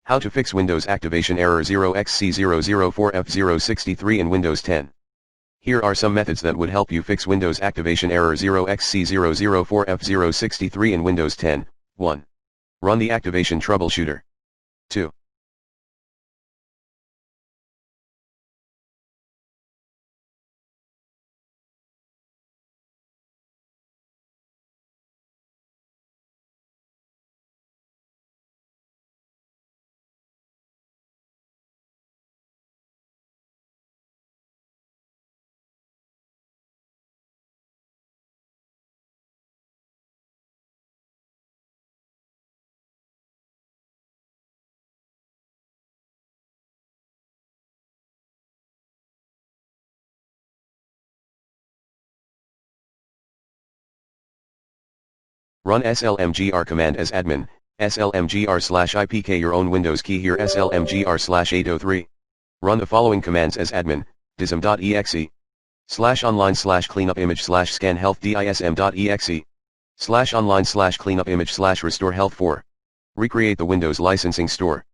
How to fix Windows activation error 0xc004f063 in Windows 10. Here are some methods that would help you fix Windows activation error 0xc004f063 in Windows 10. 1. Run the activation troubleshooter. 2. Run slmgr command as admin, slmgr/ipk your own Windows key here slmgr/803. Run the following commands as admin, dism.exe, /online/cleanupimage/scan health dism.exe, /online/cleanupimage/restore health 4. Recreate the Windows licensing store.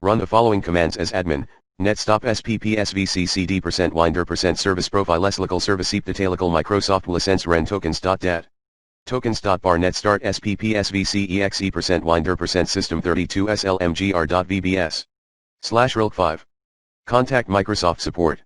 Run the following commands as admin, netstop sppsvccd% service profile local service detailacle Microsoft license ren tokens.dat. Tokens.bar net start sppsvcexe% system 32 slmgr.vbs /rilk5. Contact Microsoft support.